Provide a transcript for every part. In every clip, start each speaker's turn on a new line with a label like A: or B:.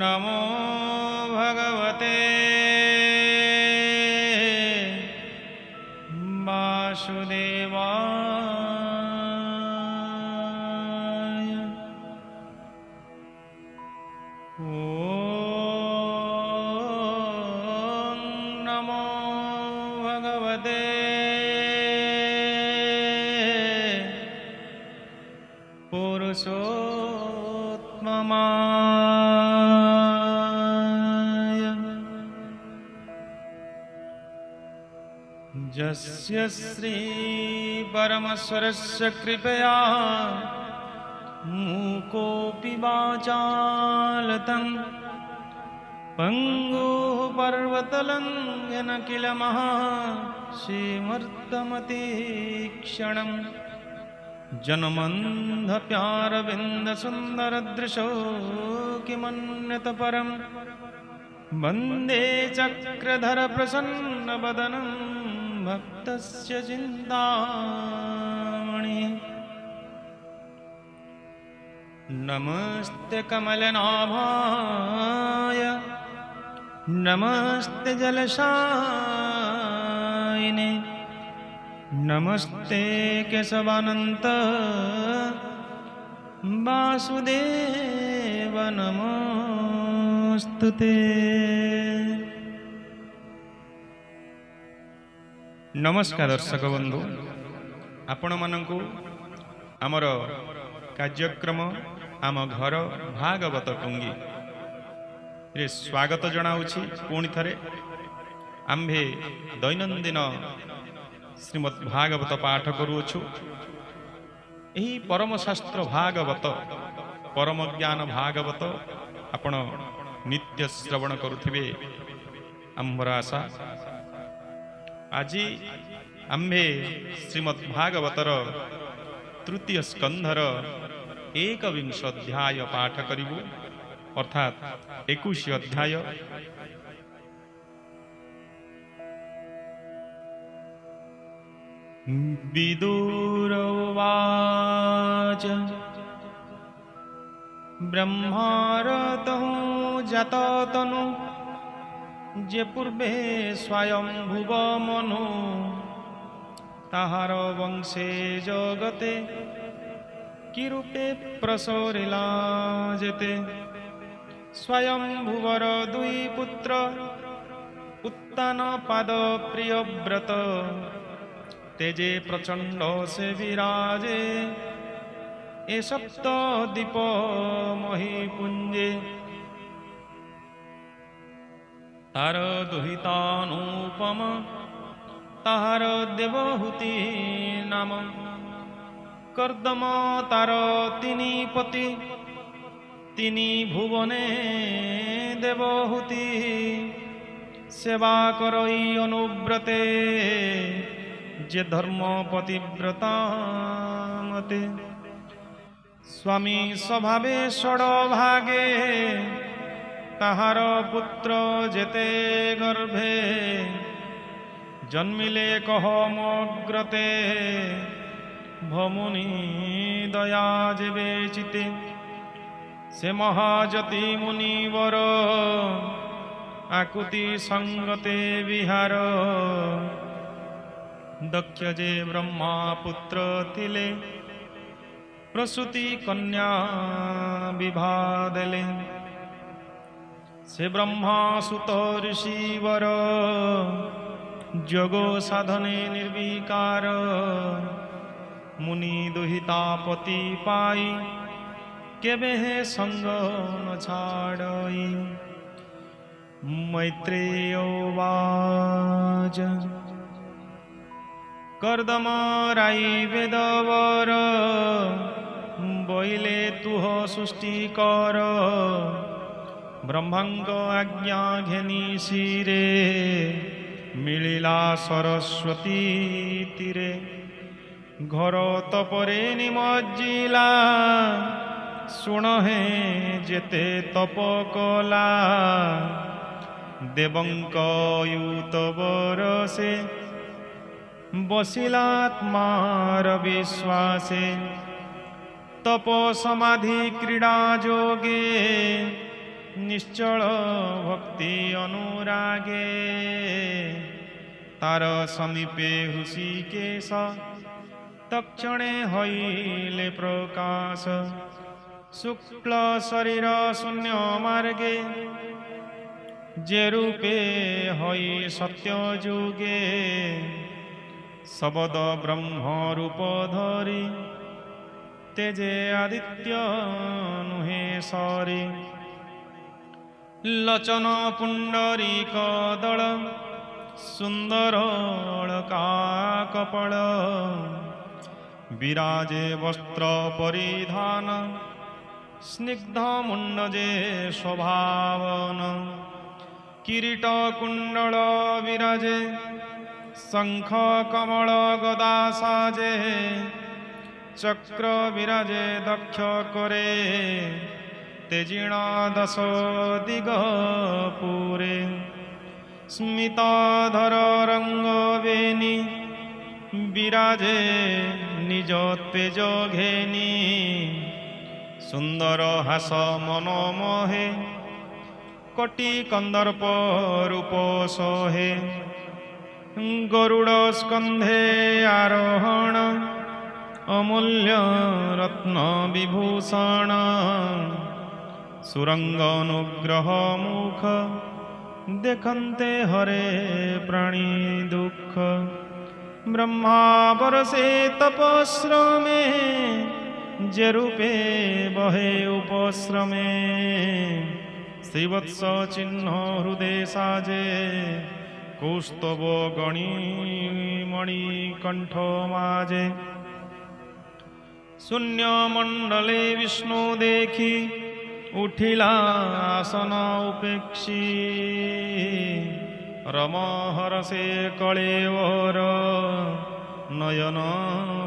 A: नमो भगवते वासुदेवाय। ओम नमो भगवते पुरुषोत्तमाय। यस्य श्री परमेश्वरस्य कृपया मूकोऽपि वाचालतं पंगुः पर्वतलं किल महाश्रीमर्तमतीक्षणम् जनमन्धप्यारविन्दसुन्दरदृशो किमन्यत परं वन्दे चक्रधर प्रसन्नवदनं भक्तस्य चिन्तामणि। नमस्ते कमलनाभाय नमस्ते जलशायिने नमस्ते केशवानन्त वासुदेव नमोस्तुते। नमस्कार दर्शक बंधु, आपण मानकु आमर कार्यक्रम आम घर भागवत टुंगी रे स्वागत जनाऊछि। पुणी थरे आम्भे दैनंदिन श्रीमद् भागवत पाठ करूछु। यही परम शास्त्र भागवत परम ज्ञान भागवत आपण नित्य श्रवण करुथिबे आम्भर आशा। आज आम्भे श्रीमद् भागवतर तृतीय स्कंधर 21 अध्याय पाठ करिबु, अर्थात 21 अध्याय। विदुर उवाच ब्रह्मारतः जाततनु जे पूर्वे स्वयं भुव मनु ताहार वंशे जगते किरूपे प्रसरिला जेते। स्वयं भुवर दुई पुत्र उत्तान पाद प्रियव्रत तेजे प्रचंड से विराजे ए सप्त दीप महीपुंजे। तार दुहितानुपम ताहार देवहूति नाम कर्दम तार तिनी पति तिनी भुवने देवहूति सेवा करई अनुव्रते जे धर्म पतिव्रता मते। स्वामी स्वभावे षड भागे ताहार पुत्र जेते गर्भे जन्मिले कहमग्रते भमुनि दया जेबे चिते। से महाजति मुनिवर आकुति संगते विहार दक्ष जे ब्रह्मा पुत्र थिले प्रसूति कन्या विभा देले। से ब्रह्मा सुत ऋषिवर जोगो साधने निर्विकार मुनि दुहिता पति पाई केबे संग न छाड़ई। मैत्रेय उवाच कर्दम राई वेदवर बोइले तुह सृष्टि कर ब्रह्मांग आज्ञा घेनी शिरे मिलिला सरस्वती तीरे। घर तपरे निमज्जिला सुण हे जेते तप कला देवंकयूत बरसे बसिलात्मार विश्वासे तप समाधि क्रीड़ा जोगे निश्चल भक्ति अनुरागे तार समीपे हृषिकेश तक्षणे हईले प्रकाश शुक्ल शरीर शून्य मार्गे जे रूपे हई सत्य जुगे शबद ब्रह्म रूप धरी तेजे आदित्य नुहे सरी लचन पुंडरीक दल सुंदर अलका कपल विराजे वस्त्र परिधान स्निग्ध मुंडजे स्वभावन किरीट कुंडल विराजे शंख कमल गदा साजे चक्र विराजे दक्ष करे तेजिण दश दिग पूरे स्मिताधर रंग वेनी विराजे निज तेज घेनी सुंदर हास मनोमोहे कोटि कंदर्प रूप सोहे गरुड़ स्कंधे आरोहण अमूल्य रत्न विभूषण सुरंग अनुग्रह मुख देखन्ते हरे प्राणी दुख ब्रह्मा बरसे तपश्रमे जे रूपे बहे उपश्रमे श्रीवत्स चिन्ह हृदय साजे कौस्तव गणी मणि कंठ माजे शून्य मंडले विष्णु देखी उठिला आसन उपेक्षी रमहरसे कलेवर नयन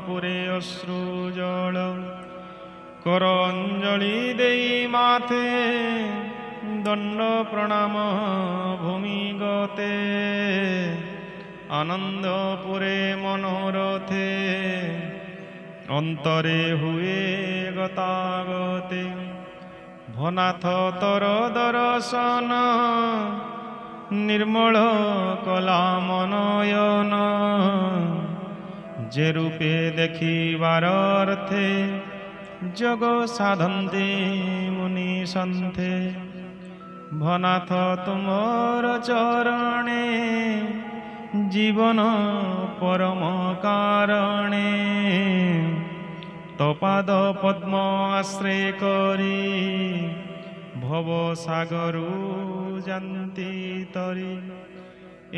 A: पुरे अश्रुजल कर अंजलि देई माथे दंड प्रणाम भूमि गते आनंद पुरे मनोरथे अंतरे हुए गतागते भनाथ तर दर्शन निर्मल कला मनयन जे रूपे देखिबार अर्थे जग साधन्ते मुनि सन्थे भनाथ तुमर चरणे जीवन परम कारणे तपाद पद्म आश्रय करी भव सागरु जानती तरी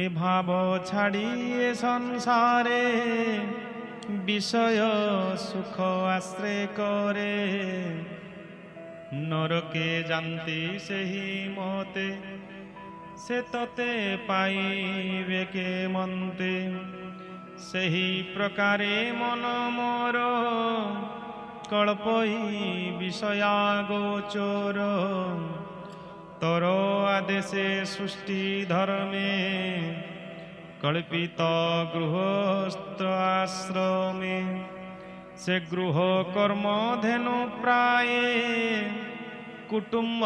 A: ए भाव छाड़ी ए संसारे विषय सुख आश्रय करे नरके जानती सही मते से तते पाइबे के मनते सही प्रकारे मन मोर कल्पई विषया गोचर तर आदेशे सृष्टि धर्मे कल्पित गृहस्थ आश्रमे से गृह कर्म धेनु प्राय कुटुंब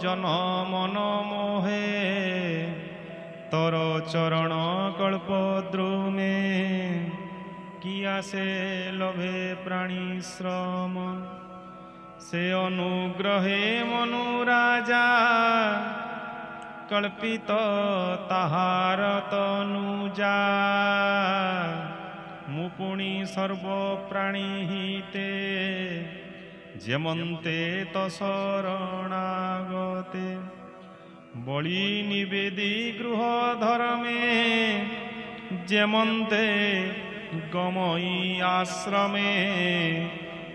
A: जन मन मोहे तर चरण कल्पद्रुमे किया से लभे प्राणी श्रम से अनुग्रहे मनु राजा कल्पित ताहार तनुजा मुपुणी सर्व प्राणी हिते जेमन्ते तशरणागते बलि निवेदी गृह धर्मे जेमन्ते गमई आश्रमे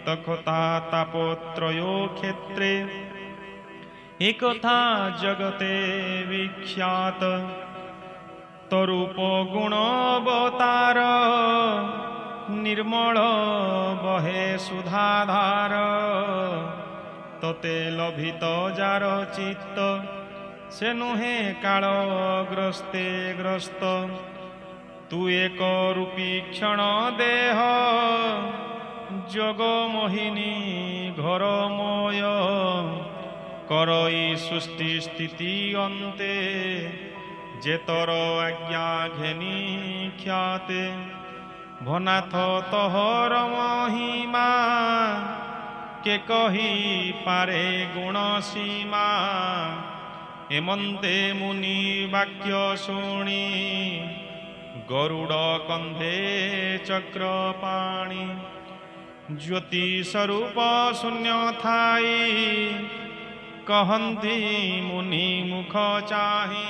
A: तकथा तापत्रयो क्षेत्रे एकथा जगते विख्यात तरूप गुण अवतार निर्मल बहे सुधाधार तते लभित जार चित्त ସେ ନୁହେଁ କାଳଗ୍ରସ୍ତେ ଗ୍ରସ୍ତ। ତୁ ଏକ ରୂପୀ କ୍ଷଣ ଦେହ ଜଗମୋହିନୀ ଘରମୟ କରଇ ସୃଷ୍ଟି ସ୍ଥିତି ଅନ୍ତେ ଯେ ତୋର ଆଜ୍ଞା ଘେନି ଖ୍ୟାତେ। ଭନାଥ ତୋହର ମହିମା କେ କହି ପାରେ ଗୁଣ ସୀମା। ଏମନ୍ତେ ମୁନି ବାକ୍ୟ ଶୁଣି ଗରୁଡ଼ କନ୍ଧେ ଚକ୍ର ପାଣି। ଜ୍ୟୋତି ସ୍ୱରୂପ ଶୂନ୍ୟ ଥାଇ କହନ୍ତି ମୁନି ମୁଖ ଚାହିଁ।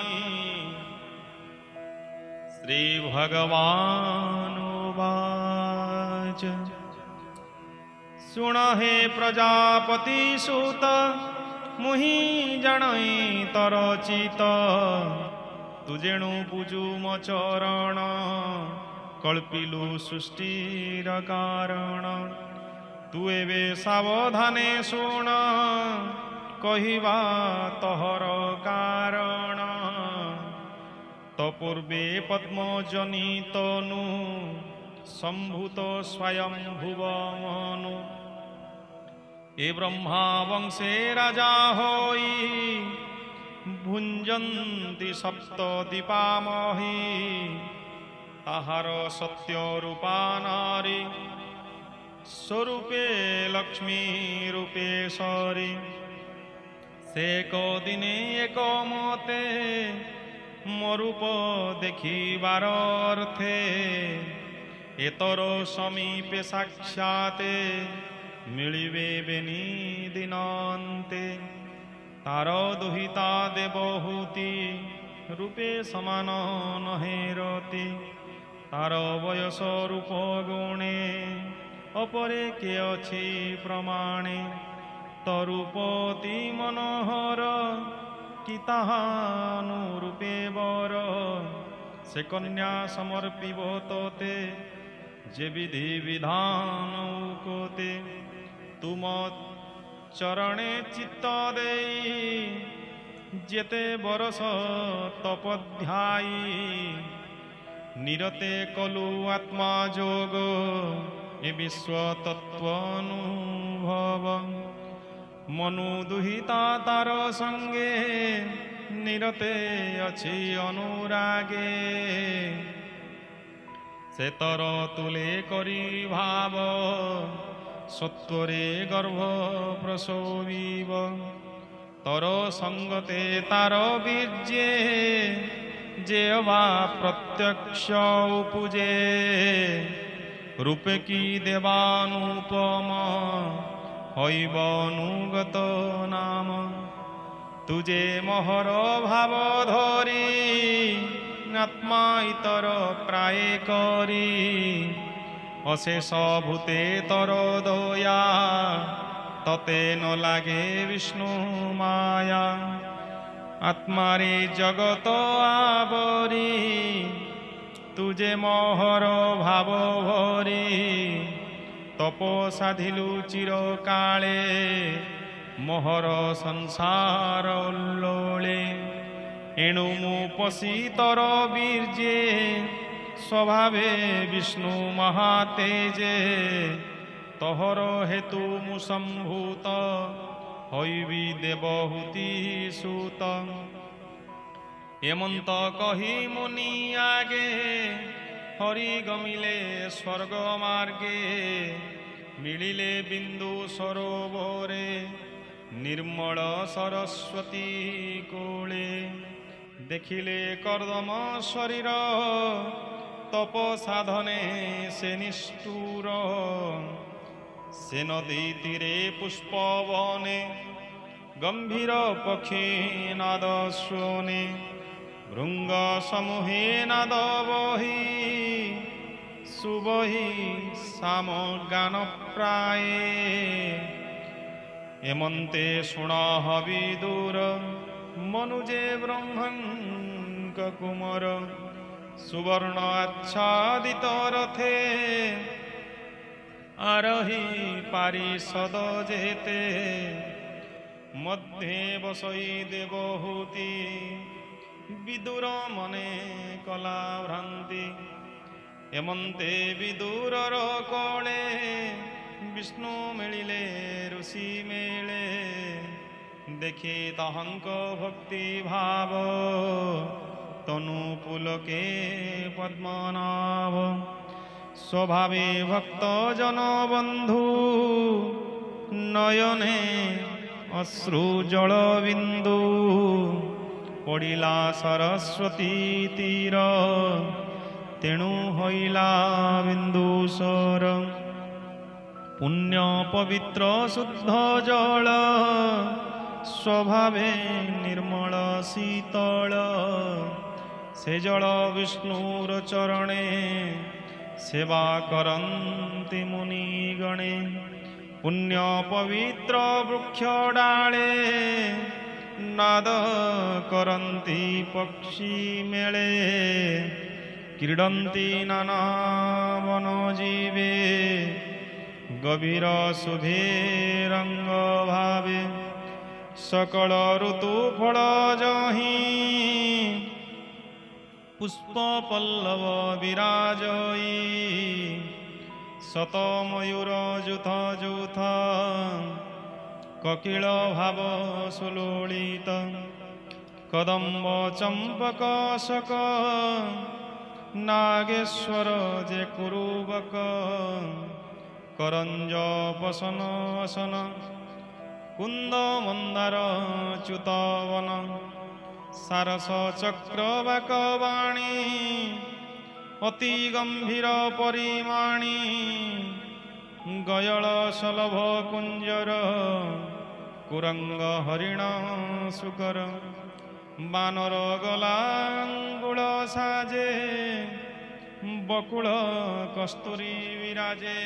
A: ଶ୍ରୀ ଭଗବାନ ବାଚ ଶୁଣ ହେ ପ୍ରଜାପତି ସୁତ ମୁହିଁ ଜାଣଇ ତର ଚିତ। ତୁ ଯେଣୁ ପୂଜୁ ମୋ ଚରଣ କଳ୍ପିଲୁ ସୃଷ୍ଟିର କାରଣ। ତୁ ଏବେ ସାବଧାନେ ଶୁଣ କହିବା ତୋହର କାରଣ। ତ ପୂର୍ବେ ପଦ୍ମଜନି ତନୁ ସମ୍ଭୂତ ସ୍ୱୟଂ ଭୁବମନୁ। ଏ ବ୍ରହ୍ମା ବଂଶେ ରାଜା ହୋଇ ଭୁଞ୍ଜନ୍ତି ସପ୍ତ ଦୀପାମହି। ତାହାର ସତ୍ୟ ରୂପା ନାରୀ ସ୍ୱରୂପେ ଲକ୍ଷ୍ମୀ ରୂପେଶ୍ୱରୀ। ସେ ଏକ ଦିନେ ଏକ ମତେ ମୋ ରୂପ ଦେଖିବାର ଅର୍ଥେ। ଏତର ସମୀପେ ସାକ୍ଷାତେ ମିଳିବେ ବେନି ଦିନାନ୍ତେ। ତାର ଦୁହିତା ଦେବହୂତି ରୂପେ ସମାନ ନହେ ରତି। ତାର ବୟସ ରୂପ ଗୁଣେ ଅପରେ କେ ଅଛି ପ୍ରମାଣେ। ତରୁପତି ମନୋହର କି ତାହାନୁରୂପେ ବର। ସେ କନ୍ୟା ସମର୍ପିବ ତୋତେ ଯେ ବିଧି ବିଧାନ କୋତେ। ତୁମ ଚରଣେ ଚିତ୍ତ ଦେଇ ଯେତେ ବରଷ ତପଧ୍ୟାୟୀ। ନିରତେ କଲୁ ଆତ୍ମା ଯୋଗ ଏ ବିଶ୍ୱ ତତ୍ତ୍ୱାନୁଭବ। ମନୁ ଦୁହିତା ତାର ସଙ୍ଗେ ନିରତେ ଅଛି ଅନୁରାଗେ। ସେ ତର ତୁଲେ କରି ଭାବ ସତ୍ୱରେ ଗର୍ଭ ପ୍ରସବିବ। ତର ସଙ୍ଗତେ ତାର ବୀର୍ଯ୍ୟେ ଯେ ଅବା ପ୍ରତ୍ୟକ୍ଷ ଉପୂଜେ। ରୂପେ କି ଦେବାନୁପମ ହଇବ ଅନୁଗତ ନାମ। ତୁଜେ ମୋହର ଭାବ ଧରି ଆତ୍ମା ଇତର ପ୍ରାୟ କରି। ଅଶେଷ ଭୂତେ ତର ଦୟା ତତେ ନ ଲାଗେ ବିଷ୍ଣୁ ମାୟା। ଆତ୍ମାରେ ଜଗତ ଆବରି ତୁଜେ ମୋହର ଭାବ ଭରି। ତପ ସାଧିଲୁ ଚିରକାଳେ ମୋହର ସଂସାର ଉଲ୍ଲୋଳେ। ଏଣୁ ମୁଁ ପଶି ତର ବୀର୍ଯ୍ୟେ ସ୍ୱଭାବେ ବିଷ୍ଣୁ ମହାତେଜେ। ତୋହର ହେତୁ ମୁଁ ସମ୍ଭୂତ ହଇବି ଦେବହୂତି ସୁତ। ଏମନ୍ତ କହି ମୁନି ଆଗେ ହରି ଗମିଲେ ସ୍ୱର୍ଗ ମାର୍ଗେ। ମିଳିଲେ ବିନ୍ଦୁ ସରୋବରେ ନିର୍ମଳ ସରସ୍ୱତୀ କୂଳେ। ଦେଖିଲେ କର୍ଦମ ଶରୀର ତପ ସାଧନେ ସେ ନିଷ୍ଠୁର। ସେ ନଦୀ ତୀରେ ପୁଷ୍ପବନେ ଗମ୍ଭୀର ପକ୍ଷୀ ନାଦ ଶୁଣେ। ଭୃଙ୍ଗ ସମୂହେ ନାଦ ବହି ସୁବହି ସାମ ଗାନ ପ୍ରାୟେ। ଏମନ୍ତେ ଶୁଣ ହବିଦୁର ମନୁଜେ ବ୍ରହ୍ମଙ୍କ କୁମର। ସୁବର୍ଣ୍ଣ ଆଚ୍ଛାଦିତ ରଥେ ଆରହି ପାରିଷଦ ଯେତେ। मध्ये बसई देवहूति विदुर मने कला भ्रांति एमंते विदुरर कोणे विष्णु मिलिले ऋषि मेले देखी तहंक भक्ति भाव तनु पुलके पद्मनाभ स्वभावे भक्त जन बंधु नयने अश्रु जल बिंदु पड़िला सरस्वती तीर तेणु होइला बिंदुसर पुण्य पवित्र शुद्ध जल स्वभावे निर्मल शीतल से जल विष्णुर चरणे सेवा करन्ति मुनिगणे पुण्य पवित्र वृक्ष डाले नाद करन्ति पक्षी मेले क्रीडन्ति नाना वनजीवे गभीर शुभे रंग भावे सकल ऋतु फल जही पुष्प पल्लव विराजई शत मयूर जुथ जुथ ककिल भाव सुलोलित कदम्ब चंपक शक नागेश्वर जे कुरुबक करंज बसन असन कुंद मंदार च्युतवन सारस चक्र बाकवाणी अति गंभीर परिमाणी गयल सलभ कुंजर कुरंग हरिण सुकर बानर गलांगुल साजे बकुल कस्तूरी विराजे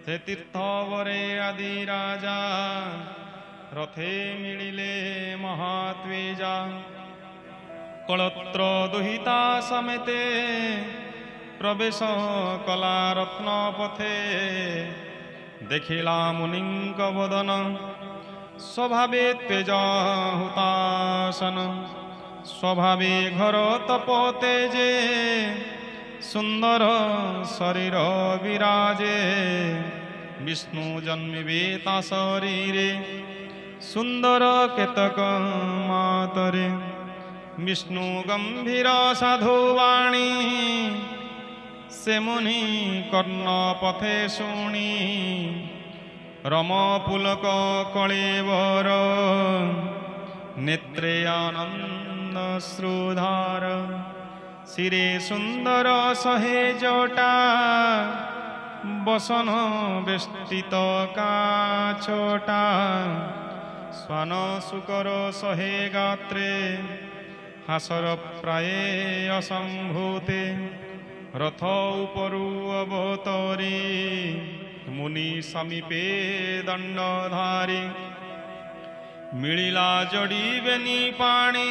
A: से तीर्थवरे आदि राजा रथे मिलिले महात्वेजा कलत्र दुहिता समेते प्रवेश कला रत्न पथे देखिला मुनिंक वदन स्वभावे तेज हुतासन स्वभावे घर तप तेजे सुंदर शरीर विराजे विष्णु जन्मिबे ता शरीरे सुंदर केतक मातरे विष्णु गंभीर साधुवाणी से मुनि कर्ण पथे शुणी रम पुलक कलेवर नेत्रे आनंद श्रुधार शिरे सुंदर सहे जटा बसन बेष्टित काछटा स्वान सुकर सहे गात्रे हासर प्राये असंभूते रथ उपरु अवतरी मुनि समीपे दंडधारी मिलिला जड़ी बेनी पाणी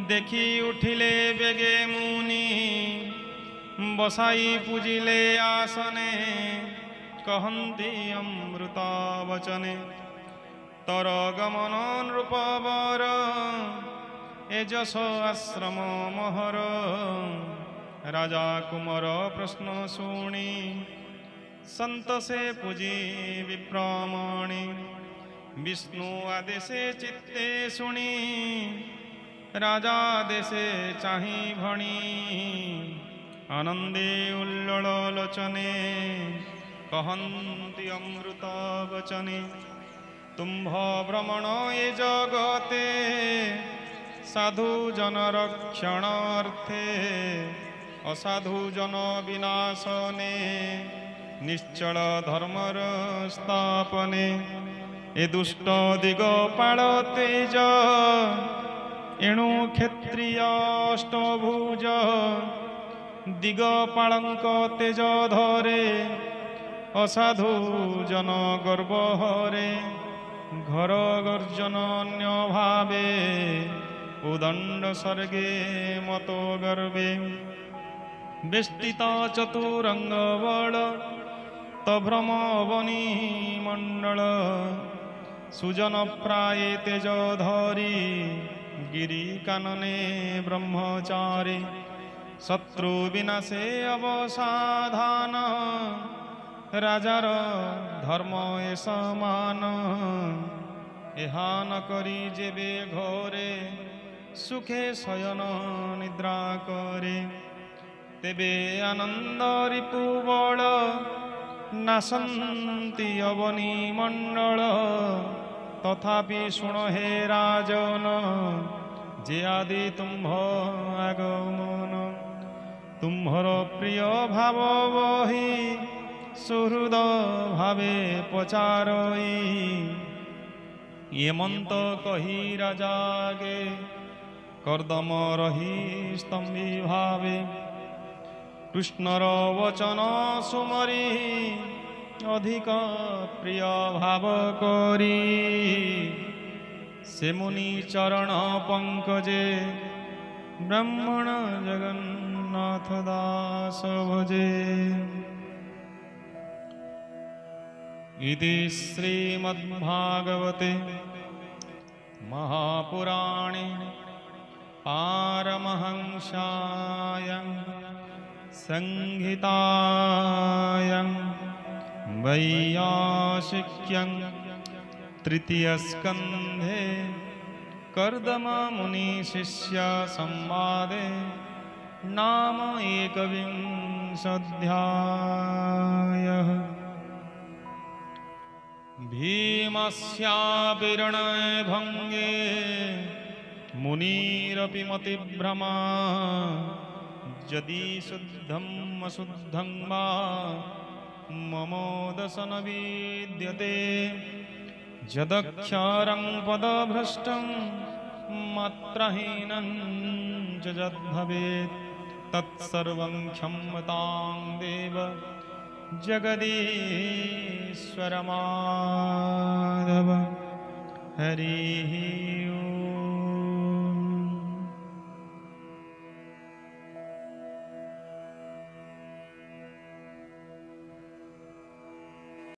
A: देखी उठिले बेगे मुनि बसाई पूजिले आसने कहन्ति अमृत वचने तर गमन नृपवर एजस आश्रम महर राजा कुमार प्रश्न शुणी संत से पूजी विप्रमणि विष्णु आदेशे चित्ते शुणी राजा देशे चाही भणी आनंदे उल्लल लोचने कहन्ति अमृत वचने तुम्भ भ्रमण ये जगते साधु जन रक्षणार्थे असाधु जन विनाशने निश्चल धर्मर स्थापने ए दुष्ट दिगपाल तेज एणु क्षत्रिय अष्टभुज दिगपालंक तेज धरे असाधु जन गर्व हरे घर गर्जन अन्य भावे उदंड सर्गे मतो गर्वे बेष्टित चतुरंग बल तभ्रम वनी मंडल सुजन प्राये तेज धरी गिरी कानने ब्रह्मचारी शत्रु विनाशे अवसाधान राजार धर्म ए समान एहा न करी जेबे घरे सुखे शयन निद्रा करे तेबे आनंद रिपु बल नासंति अवनी मंडल तथापि शुण हे राजन जे आदि तुम्भ आगमन तुम्हर प्रिय भाव बही सुहृद भावे पचारई ये मंत कही राजागे कर्दम रही स्तंभी भावे कृष्णर वचन सुमरी अधिक प्रिय भाव करी से मुनि चरण पंकजे ब्राह्मण जगन्नाथ दास भजे। इति श्रीमद्भागवते महापुराणे पारमहंस्यां संहितायां वैयासिक्यं तृतीयस्कन्धे कर्दम मुनि शिष्य संवादे नाम एकविंशोऽध्यायः। भीमस्यापि रणभङ्गे मुनिरपि मतिभ्रमा यदि शुद्धम् अशुद्धं वा ममोदशन विद्यते यदक्षरं पदभ्रष्टं मात्राहीनं च यद्भवेत् तत्सर्वं क्षम्यतां देव जगदीश्वर माधव। हरिः ओम्।